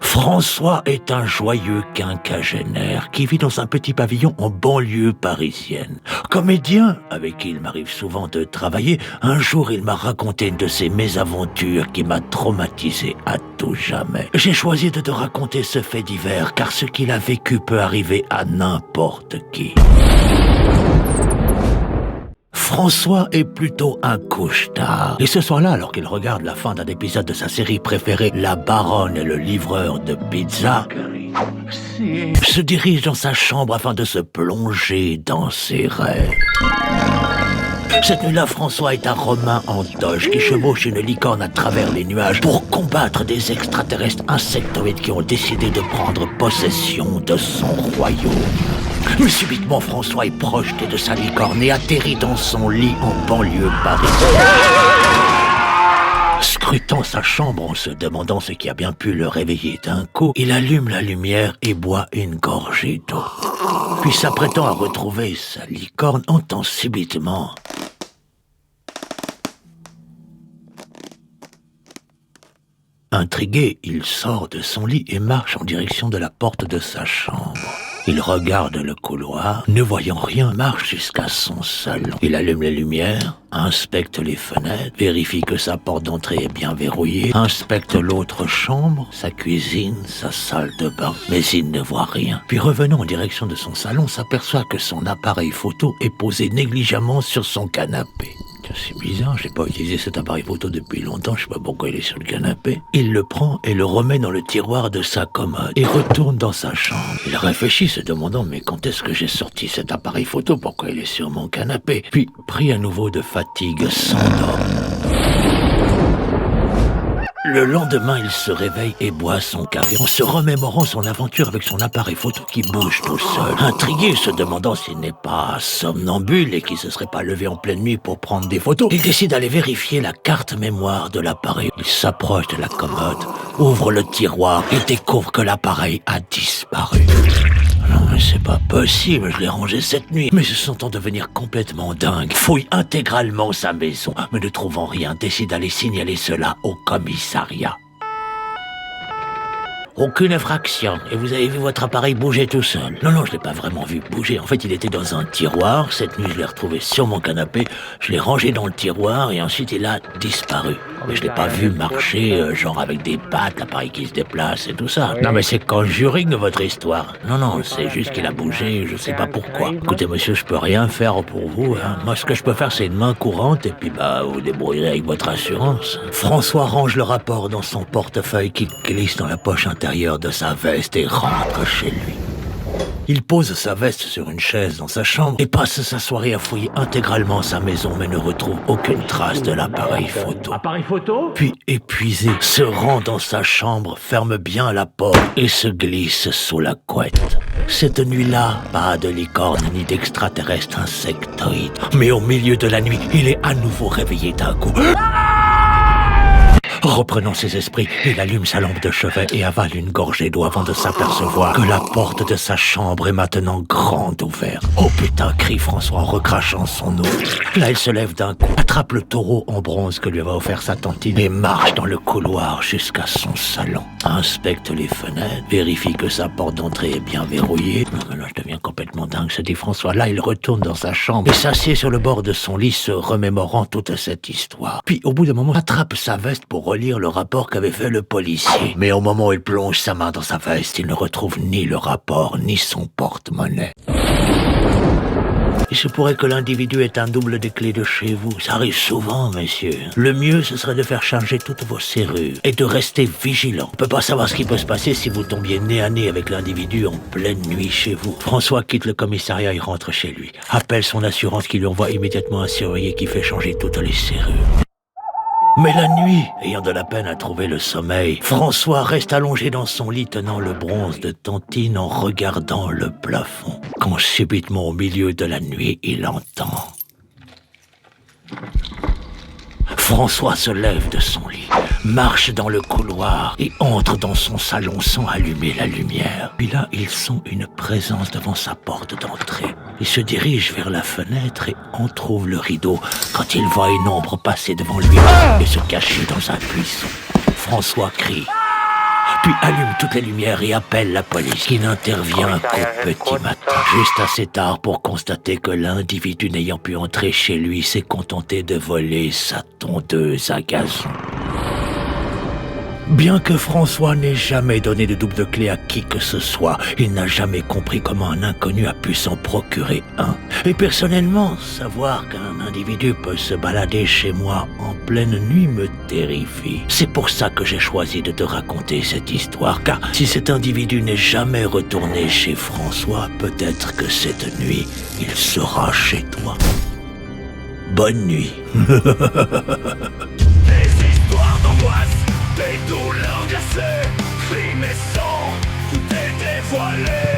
François est un joyeux quinquagénaire qui vit dans un petit pavillon en banlieue parisienne. Comédien, avec qui il m'arrive souvent de travailler, un jour il m'a raconté une de ses mésaventures qui m'a traumatisé à tout jamais. J'ai choisi de te raconter ce fait divers car ce qu'il a vécu peut arriver à n'importe qui. François est plutôt un couche-tard. Et ce soir-là, alors qu'il regarde la fin d'un épisode de sa série préférée, La Baronne et le livreur de pizza, se dirige dans sa chambre afin de se plonger dans ses rêves. Cette nuit-là, François est un Romain en toge qui chevauche une licorne à travers les nuages pour combattre des extraterrestres insectoïdes qui ont décidé de prendre possession de son royaume. Mais subitement, François est projeté de sa licorne et atterrit dans son lit en banlieue parisienne. Scrutant sa chambre en se demandant ce qui a bien pu le réveiller d'un coup, il allume la lumière et boit une gorgée d'eau. Puis s'apprêtant à retrouver sa licorne, entend subitement... Intrigué, il sort de son lit et marche en direction de la porte de sa chambre. Il regarde le couloir, ne voyant rien, marche jusqu'à son salon. Il allume les lumières, inspecte les fenêtres, vérifie que sa porte d'entrée est bien verrouillée, inspecte l'autre chambre, sa cuisine, sa salle de bain, mais il ne voit rien. Puis revenant en direction de son salon, s'aperçoit que son appareil photo est posé négligemment sur son canapé. C'est bizarre, j'ai pas utilisé cet appareil photo depuis longtemps, je sais pas pourquoi il est sur le canapé. Il le prend et le remet dans le tiroir de sa commode et retourne dans sa chambre. Il réfléchit, se demandant mais quand est-ce que j'ai sorti cet appareil photo, pourquoi il est sur mon canapé. Puis, pris à nouveau de fatigue, s'endort. Le lendemain, il se réveille et boit son café en se remémorant son aventure avec son appareil photo qui bouge tout seul. Intrigué, se demandant s'il n'est pas somnambule et qu'il se serait pas levé en pleine nuit pour prendre des photos, il décide d'aller vérifier la carte mémoire de l'appareil. Il s'approche de la commode, ouvre le tiroir et découvre que l'appareil a disparu. Non, mais c'est pas possible, je l'ai rangé cette nuit. Mais se sentant devenir complètement dingue, fouille intégralement sa maison, mais ne trouvant rien, décide d'aller signaler cela au commissariat. Aucune infraction, et vous avez vu votre appareil bouger tout seul. Non, je l'ai pas vraiment vu bouger. En fait, il était dans un tiroir. Cette nuit, je l'ai retrouvé sur mon canapé. Je l'ai rangé dans le tiroir et ensuite, il a disparu. Mais je l'ai pas vu marcher, genre avec des pattes, l'appareil qui se déplace et tout ça. Non, mais c'est conjuring, votre histoire. Non, c'est juste qu'il a bougé, je sais pas pourquoi. Écoutez, monsieur, je peux rien faire pour vous, hein. Moi, ce que je peux faire, c'est une main courante et puis, vous débrouillerez avec votre assurance. François range le rapport dans son portefeuille qui glisse dans la poche intérieure de sa veste et rentre chez lui. Il pose sa veste sur une chaise dans sa chambre et passe sa soirée à fouiller intégralement sa maison mais ne retrouve aucune trace de l'appareil photo. Appareil photo ? Puis, épuisé, se rend dans sa chambre, ferme bien la porte et se glisse sous la couette. Cette nuit-là, pas de licorne ni d'extraterrestre insectoïde. Mais au milieu de la nuit, il est à nouveau réveillé d'un coup. Reprenant ses esprits, il allume sa lampe de chevet et avale une gorgée d'eau avant de s'apercevoir que la porte de sa chambre est maintenant grande ouverte. Oh putain, crie François en recrachant son eau. Là, il se lève d'un coup, attrape le taureau en bronze que lui avait offert sa tantine et marche dans le couloir jusqu'à son salon. Inspecte les fenêtres, vérifie que sa porte d'entrée est bien verrouillée. Non, mais là, je deviens complètement dingue, se dit François. Là, il retourne dans sa chambre et s'assied sur le bord de son lit, se remémorant toute cette histoire. Puis, au bout d'un moment, attrape sa veste pour relire le rapport qu'avait fait le policier. Mais au moment où il plonge sa main dans sa veste, il ne retrouve ni le rapport, ni son porte-monnaie. Il se pourrait que l'individu ait un double des clés de chez vous. Ça arrive souvent, messieurs. Le mieux, ce serait de faire charger toutes vos serrures et de rester vigilant. On peut pas savoir ce qui peut se passer si vous tombiez nez à nez avec l'individu en pleine nuit chez vous. François quitte le commissariat et rentre chez lui. Appelle son assurance qui lui envoie immédiatement un serrurier qui fait changer toutes les serrures. Mais la nuit, ayant de la peine à trouver le sommeil, François reste allongé dans son lit tenant le bronze de Tantine en regardant le plafond. Quand subitement au milieu de la nuit, il entend... François se lève de son lit, marche dans le couloir et entre dans son salon sans allumer la lumière. Puis là, il sent une présence devant sa porte d'entrée. Il se dirige vers la fenêtre et entrouvre le rideau quand il voit une ombre passer devant lui et se cacher dans un buisson. François crie. puis allume toutes les lumières et appelle la police, qui n'intervient qu'au petit matin, juste assez tard pour constater que l'individu n'ayant pu entrer chez lui s'est contenté de voler sa tondeuse à gazon. Bien que François n'ait jamais donné de double de clé à qui que ce soit, il n'a jamais compris comment un inconnu a pu s'en procurer un. Et personnellement, savoir qu'un individu peut se balader chez moi en pleine nuit me terrifie. C'est pour ça que j'ai choisi de te raconter cette histoire, car si cet individu n'est jamais retourné chez François, peut-être que cette nuit, il sera chez toi. Bonne nuit. Des histoires d'angoisse, des douleurs glacées, crimes et sang, tout est dévoilé.